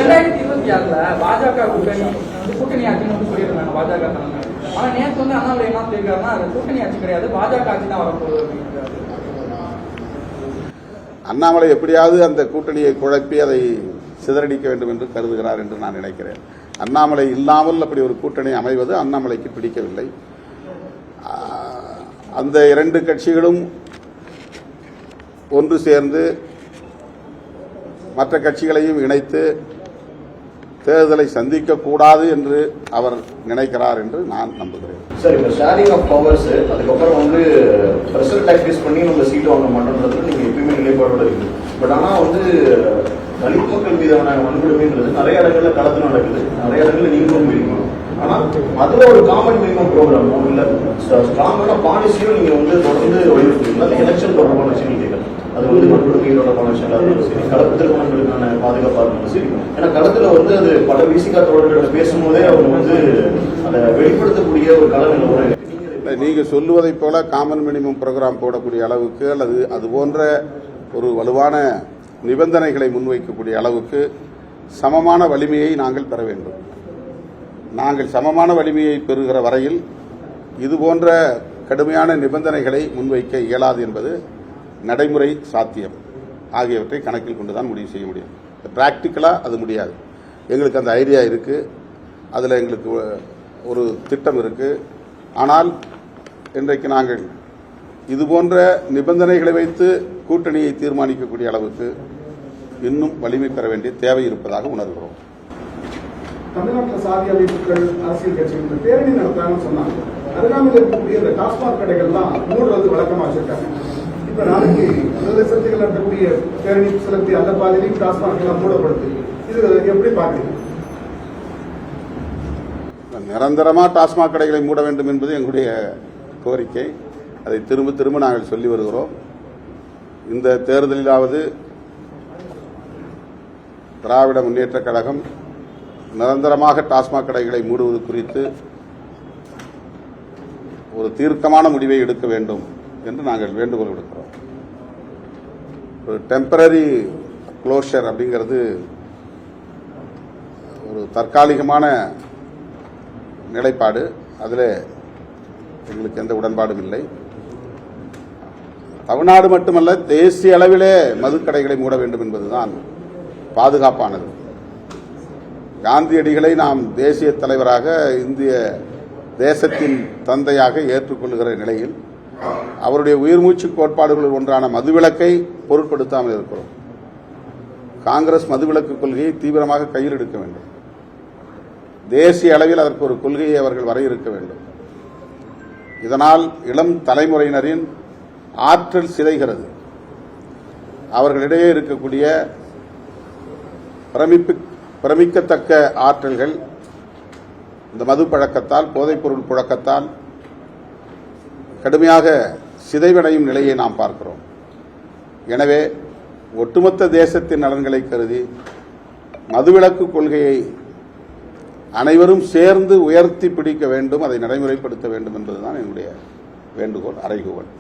2026 பாஜக கூட்டணி ஆட்சின்னு சொல்லியிருந்தாங்க பாஜக தலைமை. ஆனா நேற்று அண்ணாமலை என்ன சொல்லியிருக்காருன்னா அது கூட்டணி ஆட்சி கிடையாது, பாஜக ஆட்சி தான் வரப்போகுது அப்படிங்கிறாரு. அண்ணாமலை எப்படியாவது அந்த கூட்டணியை குழப்பி அதை சிதறடிக்க வேண்டும் என்று கருதுகிறார் என்று நான் நினைக்கிறேன். அண்ணாமலை இல்லாமல் அப்படி ஒரு கூட்டணி அமைவது அண்ணாமலைக்கு பிடிக்கவில்லை. அந்த இரண்டு கட்சிகளும் ஒன்று சேர்ந்து மற்ற கட்சிகளையும் இணைத்து தேர்தலை சந்திக்கக்கூடாது என்று அவர் நினைக்கிறார் என்று நான் நம்புகிறேன். சார், இப்போ ஷேரிங் ஆஃப் பவர்ஸ் அதுக்கப்புறம் பிரஷர் டாக்டிஸ் பண்ணி நம்ம சீட்டு வாங்க மாட்டோம்ன்றது நீங்க எப்பயுமே நிலைப்பாடோட இருக்கு. பட் ஆனால் தலித் மக்கள் மீதான வன்கொடுமைன்றது நிறைய இடங்கள்ல களத்தில் நடக்குது, நிறைய இடங்கள்ல நீங்களும் இருக்கணும். ஆனா அதுல ஒரு காமன் மினிமம் ப்ரோக்ராமோ இல்ல ஸ்ட்ராங்கான பாலிசியும் நீங்க தொடர்ந்து வலியுறுத்துவீங்களா? எலெக்ஷன் தொடர்பான விஷயம் கேட்கலாம். அது வன்கொடுமை தொடர்பான விஷயம் சரி, களப்பு திருமணங்களுக்கான பாதுகாப்பாக இருந்தாலும் சரி. ஏன்னா களத்துல அது பல விசிகா தோழர்களை பேசும்போதே அவங்க அதை வெளிப்படுத்தக்கூடிய ஒரு களநிலை. நீங்க சொல்லுவதை போல காமன் மினிமம் ப்ரோக்ராம் போடக்கூடிய அளவுக்கு அல்லது அது போன்ற ஒரு வலுவான நிபந்தனைகளை முன்வைக்கக்கூடிய அளவுக்கு சமமான வலிமையை நாங்கள் பெற வேண்டும். நாங்கள் சமமான வலிமையை பெறுகிற வரையில் இதுபோன்ற கடுமையான நிபந்தனைகளை முன்வைக்க இயலாது என்பது நடைமுறை சாத்தியம் ஆகியவற்றை கணக்கில் கொண்டுதான் முடிவு செய்ய முடியும். பிராக்டிக்கலா அது முடியாது. எங்களுக்கு அந்த ஐடியா இருக்கு, அதுல எங்களுக்கு ஒரு திட்டம் இருக்கு. ஆனால் இன்றைக்கு நாங்கள் இதுபோன்ற நிபந்தனைகளை வைத்து கூட்டணியை தீர்மானிக்கக்கூடிய அளவுக்கு இன்னும் வலிமை பெற வேண்டிய தேவை இருப்பதாக உணர்கிறோம். தமிழ்நாட்டில் சாதி அமைப்புகள் அரசியல் கட்சிகள் பேரணி நடத்தாங்கன்னு சொன்னாங்க. அருகாமையில் இருக்கக்கூடிய இந்த டாஸ்மாக் கடைகள்லாம் மூடுறது வழக்கமா வச்சிருக்காங்க. இப்ப நாளைக்கு விடுதலை சக்திகள் நடத்தக்கூடிய பேரணி செலுத்தி அந்த பாதையிலையும் டாஸ்மாக் எல்லாம் மூடப்படுது. இது எப்படி பாக்குறீங்க? நிரந்தரமா டாஸ்மாக் கடைகளை மூட வேண்டும் என்பது எங்களுடைய கோரிக்கை. அதை திரும்ப திரும்ப நாங்கள் சொல்லி வருகிறோம். இந்த தேர்தலிலாவது திராவிட முன்னேற்ற கழகம் நிரந்தரமாக டாஸ்மாக் கடைகளை மூடுவது குறித்து ஒரு தீர்க்கமான முடிவை எடுக்க வேண்டும் என்று நாங்கள் வேண்டுகோள் விடுக்கிறோம். ஒரு டெம்பரரி க்ளோஷர் அப்படிங்கிறது ஒரு தற்காலிகமான நிலைப்பாடு. அதில் எங்களுக்கு எந்த உடன்பாடும் இல்லை. தமிழ்நாடு மட்டுமல்ல, தேசிய அளவிலே மதுக்கடைகளை மூட வேண்டும் என்பதுதான் பாதுகாப்பானது. காந்தியடிகளை நாம் தேசிய தலைவராக, இந்திய தேசத்தின் தந்தையாக ஏற்றுக்கொள்கிற நிலையில் அவருடைய உயிர்மூச்சு கோட்பாடுகளில் ஒன்றான மதுவிலக்கை பொருட்படுத்தாமல் இருக்கிறோம். காங்கிரஸ் மதுவிலக்கு கொள்கையை தீவிரமாக கையில் எடுக்க வேண்டும். தேசிய அளவில் அதற்கு ஒரு கொள்கையை அவர்கள் வரையறுக்க வேண்டும். இதனால் இளம் தலைமுறையினரின் ஆற்றல் சிதைகிறது. அவர்களிடையே இருக்கக்கூடிய பிரமிக்கத்தக்க ஆற்றல்கள் இந்த மது பழக்கத்தால், போதைப்பொருள் புழக்கத்தால் கடுமையாக சிதைவடையும் நிலையை நாம் பார்க்கிறோம். எனவே ஒட்டுமொத்த தேசத்தின் நலன்களை கருதி மதுவிலக்கு கொள்கையை அனைவரும் சேர்ந்து உயர்த்தி பிடிக்க வேண்டும், அதை நடைமுறைப்படுத்த வேண்டும் என்பதுதான் என்னுடைய வேண்டுகோள், அறைகூவல்.